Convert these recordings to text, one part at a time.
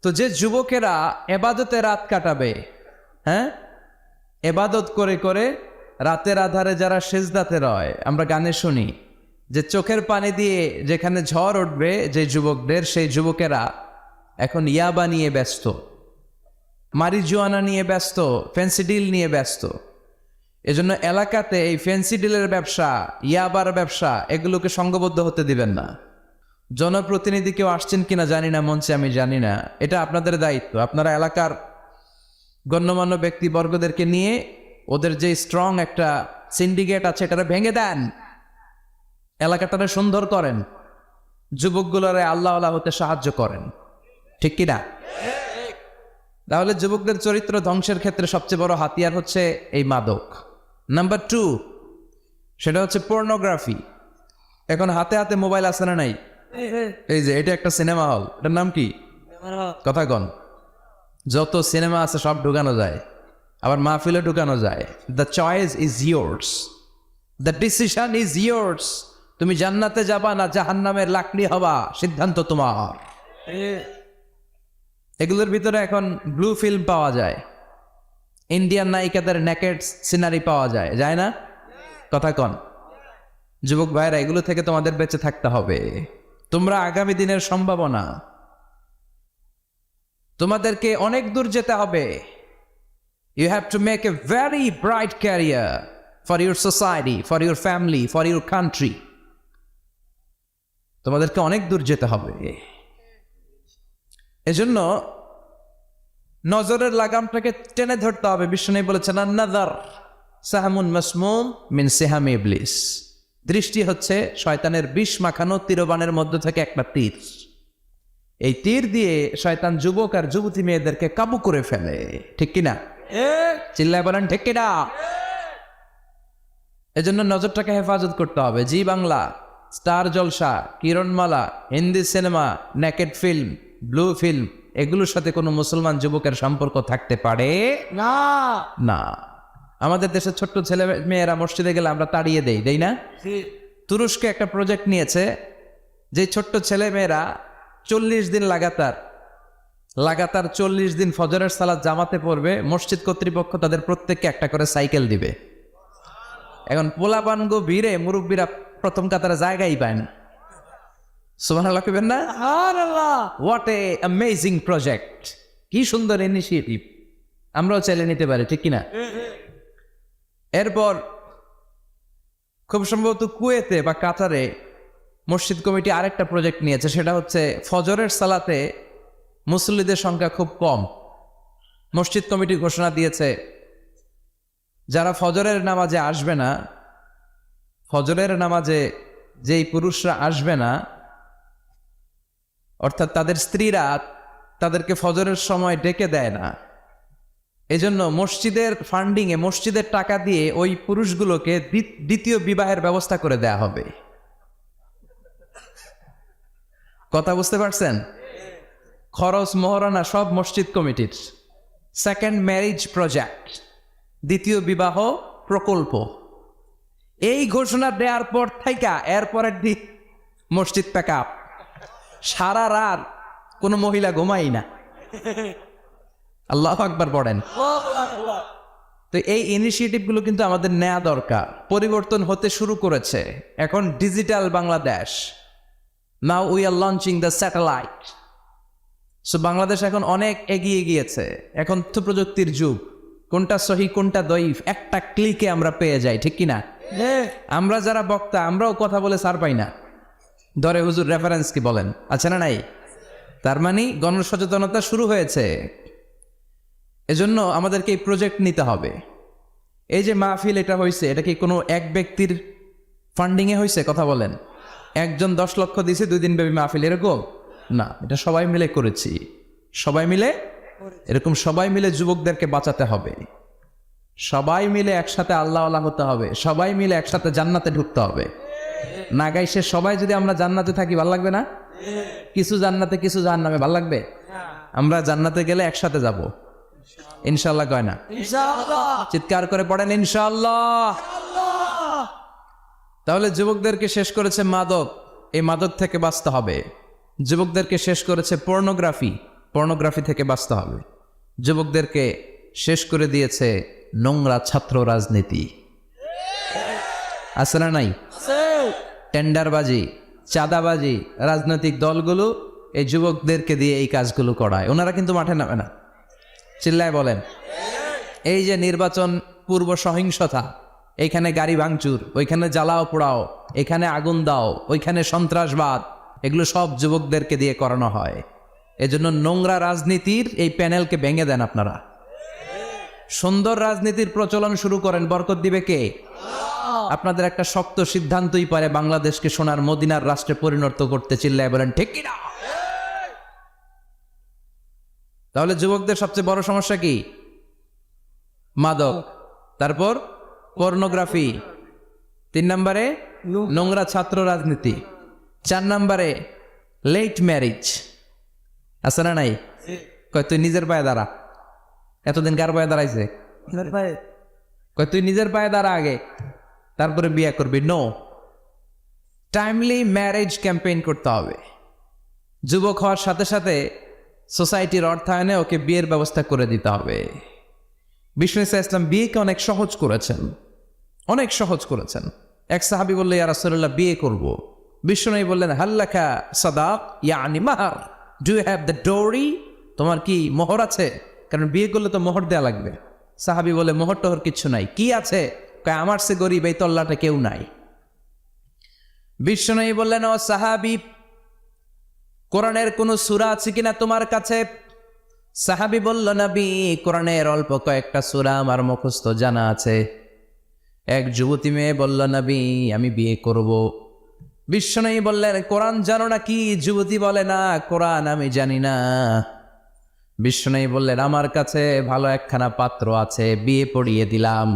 তো যে যুবকেরা এবাদতে রাত কাটাবে, হ্যাঁ, এবাদত করে করে রাতের আধারে যারা সেজদাতে রয়, আমরা গানে শুনি যে চোখের পানি দিয়ে যেখানে ঝড় উঠবে যে যুবকদের, সেই যুবকেরা এখন ইয়াবা নিয়ে ব্যস্ত, মারিজুয়ানা নিয়ে ব্যস্ত, ফেন্সিডিল নিয়ে ব্যস্ত। এজন্য এলাকাতে এই ফেন্সিডিলের ব্যবসা, ইয়াবার ব্যবসা, এগুলোকে সংঘবদ্ধ হতে দিবেন না। জনপ্রতিনিধি কেউ আসছেন কিনা জানি না মঞ্চে, আমি জানি না, এটা আপনাদের দায়িত্ব। আপনারা এলাকার গণ্যমান্য ব্যক্তিবর্গদেরকে নিয়ে ওদের যে স্ট্রং একটা সিন্ডিকেট আছে এটারে ভেঙে দেন, এলাকাটারে সুন্দর করেন, যুবকগুলোরে আল্লাহ আল্লাহ হতে সাহায্য করেন, ঠিক কিনা? তাহলে যুবকদের চরিত্র ধ্বংসের ক্ষেত্রে সবচেয়ে বড় হাতিয়ার হচ্ছে এই মাদক। নাম্বার 2, সেটা হচ্ছে পর্নোগ্রাফি। এখন হাতে হাতে মোবাইল আছে না নাই? এই যে এটা একটা সিনেমা হল, এটার নাম কি? কথা কন। যত সিনেমা আছে সব ঢুকানো যায়, আবার মাহফিলে ঢুকানো যায়। The choice is yours, the decision is yours. তুমি জান্নাতে যাবা না জাহান্নামের লাকড়ি হবা, সিদ্ধান্ত তোমার। এগুলোর ভিতরে এখন ব্লু ফিল্ম পাওয়া যায়, ইন্ডিয়ান নায়িকাদের নেকেড সিনারি পাওয়া যায়, যায় না? কথা কন। যুবক ভাইরা, এগুলো থেকে তোমাদের বেঁচে থাকতে হবে। তোমরা আগামী দিনের সম্ভাবনা, তোমাদেরকে অনেক দূর যেতে হবে। You have to make a very bright career for your society, for your family, for your country. তোমাদেরকে অনেক দূর যেতে হবে। এজন্য নজরের লাগামটাকে টেনে ধরতে হবে। বিষ্ণু বলেছেন, আন-নাযার সাহামুন মাসমুম মিন সিহামি ইবলিস। দৃষ্টি হচ্ছে শয়তানের বিষ মাখানো তীরবানের মধ্যে থেকে একটা তীর। এই তীর দিয়ে শয়তান যুবক আর যুবতী মেয়েদেরকে কাবু করে ফেলে, ঠিক কিনা? চিল্লায় বলেন ঠিক কিনা? এজন্য নজরটাকে হেফাজত করতে হবে। Zee Bangla, Star Jalsha, Kiranmala, Hindi cinema, naked film, blue film, এগুলোর সাথে কোনো মুসলমান যুবকের সম্পর্ক থাকতে পারে না না। আমাদের দেশের ছোট্ট ছেলে মেয়েরা মসজিদে গেলে আমরা তাড়িয়ে দেই না? তুরস্কে একটা প্রজেক্ট নিয়েছে, যে ছোট্ট ছেলে মেয়েরা 40 দিন লাগাতার 40 দিন ফজরের সালাত জামাতে পড়বে। মসজিদ কর্তৃপক্ষ তাদের প্রত্যেককে একটা করে সাইকেল দিবে। এখন পোলাপানগো ভিড়ে মুরব্বীরা প্রথম কাতারে জায়গাই পায় না। সুবহানাল্লাহ কইবেন না? হোয়াট এ অ্যামেজিং প্রজেক্ট, কি সুন্দর ইনিশিয়েটিভ। আমরাও চাইলে নিতে পারি, ঠিক কিনা? এরপর খুব সম্ভবত কুয়েতে বা কাতারে মসজিদ কমিটি আরেকটা প্রজেক্ট নিয়েছে, সেটা হচ্ছে ফজরের সালাতে মুসল্লিদের সংখ্যা খুব কম। মসজিদ কমিটি ঘোষণা দিয়েছে, যারা ফজরের নামাজে আসবে না, ফজরের নামাজে যেই পুরুষরা আসবে না, অর্থাৎ তাদের স্ত্রীরা তাদেরকে ফজরের সময় ডেকে দেয় না, এজন্য মসজিদের ফান্ডিংয়ে, মসজিদের টাকা দিয়ে ওই পুরুষগুলোকে দ্বিতীয় বিবাহের ব্যবস্থা করে দেয়া হবে। কথা বুঝতে পারছেন? খরচ মহারণা সব মসজিদ কমিটির। সেকেন্ড ম্যারেজ প্রজেক্ট, দ্বিতীয় বিবাহ প্রকল্প। এই ঘোষণা দেওয়ার পর থেকে এরপরের দিন মসজিদ প্যাক আপ। সারা রাত কোনো মহিলা ঘুমাই না। আল্লাহু আকবার পড়েন। তো এই ইনিশিয়েটিভগুলো কিন্তু আমাদের নেওয়া দরকার। পরিবর্তন হতে শুরু করেছে। এখন digital Bangladesh, now we are launching the satellite. So Bangladesh এখন অনেক এগিয়ে গিয়েছে। এখন তথ্য প্রযুক্তির যুগ। কোনটা সহি কোনটা দঈফ একটা ক্লিকে আমরা পেয়ে যাই, ঠিক কিনা? আমরা যারা বক্তা, আমরাও কথা বলে ছাড় পাই না। ধরে হুজুর রেফারেন্স কি বলেন, আছে না নাই? তার মানে গণসচেতনতা শুরু হয়েছে। এজন্য আমাদেরকে এই প্রজেক্ট নিতে হবে। এই যে মাহফিল এটা হয়েছে, এটা কি কোনো এক ব্যক্তির ফান্ডিংয়ে হয়েছে? কথা বলেন। একজন 10 লক্ষ দিয়েছে 2 দিন ব্যাপী মাহফিল, এরকম না। এটা সবাই মিলে করেছি, সবাই মিলে। এরকম সবাই মিলে যুবকদেরকে বাঁচাতে হবে, সবাই মিলে একসাথে আল্লাহ আল্লাহ হতে হবে, সবাই মিলে একসাথে জান্নাতে ঢুকতে হবে। না গাইছে সবাই যদি আমরা জান্নাতে থাকি, ভাল লাগবে না? কিছু জান্নাতে কিছু জাহান্নামে, ভাল লাগবে? আমরা জান্নাতে গেলে একসাথে যাব ইনশাআল্লাহ, কয় না? চিৎকার করে পড়েন ইনশাআল্লাহ। তাহলে যুবকদেরকে শেষ করেছে মাদক, এই মাদক থেকে বাঁচতে হবে। যুবকদেরকে শেষ করেছে পর্নোগ্রাফি, পর্নোগ্রাফি থেকে বাঁচতে হবে। যুবকদেরকে শেষ করে দিয়েছে নোংরা ছাত্র রাজনীতি, আছে না নাই? টেন্ডারবাজি, চাঁদাবাজি, রাজনৈতিক দলগুলো এই যুবকদেরকে দিয়ে এই কাজগুলো করায়। ওনারা কিন্তু মাঠে নামে না, চিল্লায় বলেন। এই যে নির্বাচন পূর্ব সহিংসতা, এইখানে গাড়ি ভাঙচুর, ওইখানে জ্বালাও পোড়াও, এখানে আগুন দাও, ওইখানে সন্ত্রাসবাদ, এগুলো সব যুবকদেরকে দিয়ে করানো হয়। এজন্য নোংরা রাজনীতির এই প্যানেলকে ভেঙে দেন আপনারা। সুন্দর রাজনীতির প্রচলন শুরু করেন, বরকত দিবে কে? আপনাদের একটা শক্ত সিদ্ধান্তই পারে বাংলাদেশকে সোনার মদিনার রাষ্ট্রে পরিণত করতে, চিল্লায় বলেন ঠিক কিনা? তাহলে যুবকদের সবচেয়ে বড় সমস্যা কি? মাদক, তারপর পর্নোগ্রাফি, 3 নম্বরে নোংরা ছাত্র রাজনীতি, 4 নম্বরে লেট ম্যারেজ, আছে না নাই? কয় তুই নিজের পায়ে দাঁড়া। এতদিন কার পায়ে দাঁড়াইছে? কয় তুই নিজের পায়ে দাঁড়া আগে, তারপরে বিয়ে করবি। নো, টাইমলি ম্যারেজ ক্যাম্পেইন করতে হবে। যুবক হওয়ার সাথে সাথে সোসাইটির অর্থায়নে ওকে বিয়ের ব্যবস্থা করে দিতে হবে। বিষ্ণু ইসলাম বিয়েকে অনেক সহজ করেছেন, অনেক সহজ করেছেন। এক সাহাবী বললে, ইয়া রাসূলুল্লাহ বিয়ে করব। বিষ্ণু বললেন, হাল্লাকা সাদাক ইয়ানি মাহর, ডু ইউ হ্যাভ দ্য ডোরি? তোমার কি মোহর আছে? কারণ বিয়ে করলে তো মোহর দেয়া লাগবে। সাহাবী বলে, মোহর টোহর কিচ্ছু নাই। কি আছে? কয় আমার সে গরিব এই তল্লাটা কেউ নাই। বিষ্ণু বললেন, ও সাহাবী, কোরআনের কোন সূরা আছে কিনা তোমার কাছে? সাহাবী বলল, নবী কোরআনের অল্প কয়েকটা সূরা আমার মুখস্থ জানা আছে। এক যুবতী মেয়ে বলল, নবী আমি বিয়ে করব। বিষ্ণু বললেন, কোরআন জানো না কি? যুবতী বলে, না কোরআন আমি জানি না। বিষ্ণু বললেন, আমার কাছে ভালো একখানা পাত্র আছে, বিয়ে পড়িয়ে দিলাম।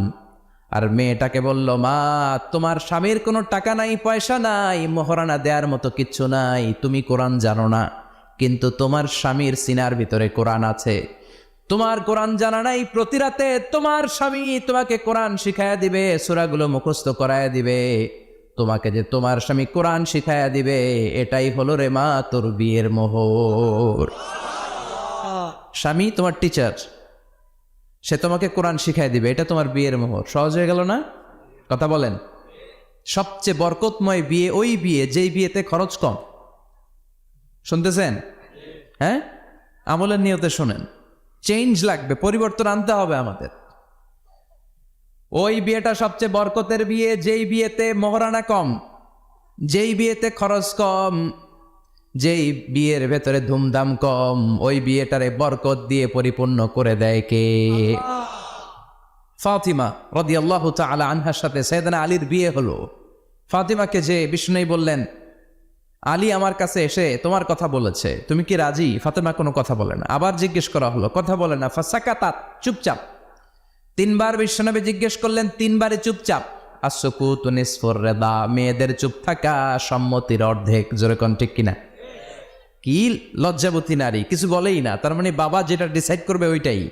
আর মেয়েটাকে বলল, মা তোমার স্বামীর কোনো টাকা নাই, পয়সা নাই, মোহরানা দেওয়ার মতো কিচ্ছু নাই, তুমি কোরআন জানো না, কিন্তু তোমার স্বামীর সিনার ভিতরে কোরআন আছে। তোমার কোরআন জানা নাই, প্রতি রাতে তোমার স্বামী তোমাকে কোরআন শিখায়া দিবে, সূরাগুলো মুখস্থ করায়া দিবে। তোমাকে যে তোমার স্বামী কোরআন শিখায়া দিবে, এটাই হলো রে মা তোর বিয়ের মোহর। স্বামী তোমার টিচার, সে তোমাকে কোরআন শিখায় দিবে, এটা তোমার বিয়ের মোহর। সহজ হয়ে গেল না? কথা বলেন। সবচেয়ে বরকতময় বিয়ে ওই বিয়ে যেই বিয়েতে খরচ কম। শুনতেছেন? হ্যাঁ, আমলের নিয়তে শোনেন। চেঞ্জ লাগবে, পরিবর্তন আনতে হবে আমাদের। ওই বিয়েটা সবচেয়ে বরকতের বিয়ে যেই বিয়েতে মোহরানা কম, যেই বিয়েতে খরচ কম, যেই বিয়ের ভেতরে ধুমধাম কম। ওই বিয়েটারে বরকত দিয়ে পরিপূর্ণ করে দেয় কে? ফাতিমা রাদিয়াল্লাহু তাআলা আনহার সাথে সাইয়েদনা আলীর বিয়ে হলো। ফাতিমাকে যে বিষ্ণু বললেন, আলী আমার কাছে এসে তোমার কথা বলেছে, তুমি কি রাজি? ফাতিমা কোনো কথা বলে না। আবার জিজ্ঞেস করা হলো, কথা বলে না। ফাসাকাতাত, চুপচাপ। 3 বার বিশ্বনবী জিজ্ঞেস করলেন, 3 বারে চুপচাপ। আসসুকুতু নিসফুর রিদা, মেয়েদের চুপ থাকা সম্মতির অর্ধেক। জোরে কোন ঠিক কিনা? কি লজ্জাবতী নারী, কিছু বলেই না, তার মানে বাবা যেটা ডিসাইড করবে ওইটাই।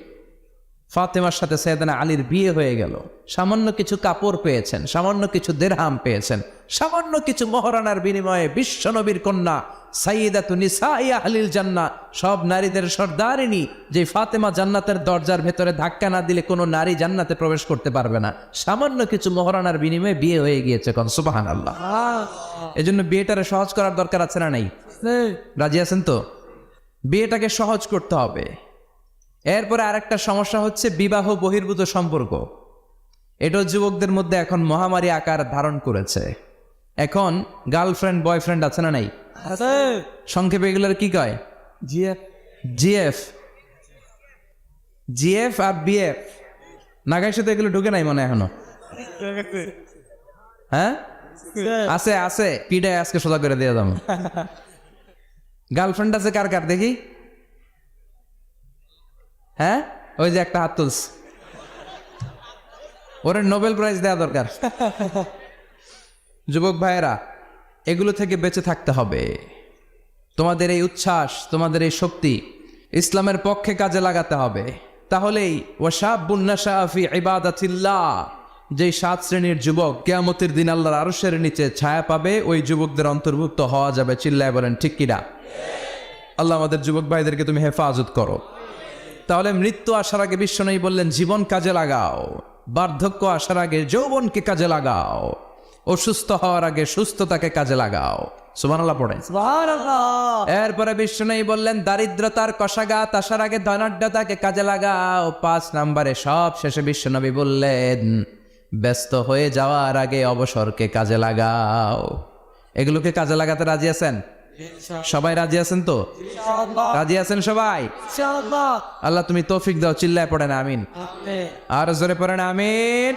ফাতেমার সাথে সাইয়েদনা আলীর বিয়ে হয়ে গেল। সামান্য কিছু কাপড় পেয়েছেন, সামান্য কিছু দিরহাম পেয়েছেন, সামান্য কিছু মহারানার বিনিময়ে বিশ্বনবীর কন্যা সাইয়্যিদাতু নিসাই আহলিল জান্নাহ, সব নারীদের সর্দারিনী, যে ফাতেমা জান্নাতের দরজার ভেতরে ধাক্কা না দিলে কোনো নারী জান্নাতে প্রবেশ করতে পারবে না। সামান্য কিছু মহারানার বিনিময়ে বিয়ে হয়ে গিয়েছে। কোন সুবহানাল্লাহ। এজন্য বিয়েটারে সহজ করার দরকার আছে না নাই? রাজি আছেন তো? বিয়েটাকে সহজ করতে হবে। এরপরে আরেকটা সমস্যা হচ্ছে বিবাহ বহির্ভূত সম্পর্ক। এটা যুবকদের মধ্যে এখন মহামারী আকার ধারণ করেছে। এখন গার্লফ্রেন্ড বয়ফ্রেন্ড আছে না নাই? সংক্ষেপে এগুলোর কি কয়? জিএফ, জিএফ আর বিএফ। নাগাইর সাথে এগুলো ঢুকে নাই মনে এখনো? হ্যাঁ আছে, আছে। পিডায় আজকে সোজা করে দিয়ে দাম। গার্লফ্রেন্ড আছে কার কার দেখি? হ্যাঁ, ওই যে একটা হাত তুলস, ওরে নোবেল প্রাইজ দেওয়া দরকার। যুবক ভাইয়েরা, এগুলো থেকে বেঁচে থাকতে হবে। তোমাদের এই উচ্ছ্বাস, তোমাদের এই শক্তি ইসলামের পক্ষে কাজে লাগাতে হবে। তাহলেই ওয়াশাবুন নাশা ফি ইবাদাতিল্লাহ, যেই 7 শ্রেণীর যুবক কিয়ামতের দিন আল্লাহর আরশের নিচে ছায়া পাবে, ওই যুবকদের অন্তর্ভুক্ত হওয়া যাবে। চিল্লায় বলেন ঠিক কিনা? আল্লাহ আমাদের যুবক ভাইদেরকে তুমি হেফাজত করো। তাহলে মৃত্যু আসার আগে বিশ্বনবী বললেন জীবন কাজে লাগাও, বার্ধক্য আসার আগে যৌবনকে কাজে লাগাও, অসুস্থ হওয়ার আগে সুস্থতাকে কাজে লাগাও। সুবহানাল্লাহ পড়েন। এরপরে বিশ্বনবী বললেন দারিদ্রতার কষাঘাত আসার আগে ধনাঢ্যতাকে কাজে লাগাও। 5 নম্বরে সব শেষে বিশ্বনবী বললেন ব্যস্ত হয়ে যাওয়ার আগে অবসরকে কাজে লাগাও। এগুলোকে কাজে লাগাতে রাজি আছেন? সবাই রাজি আছেন তো? রাজি আছেন সবাই? আল্লাহ তুমি তৌফিক দাও। চিল্লায় পড়েন আমিন। আর জোরে পড়েন আমিন।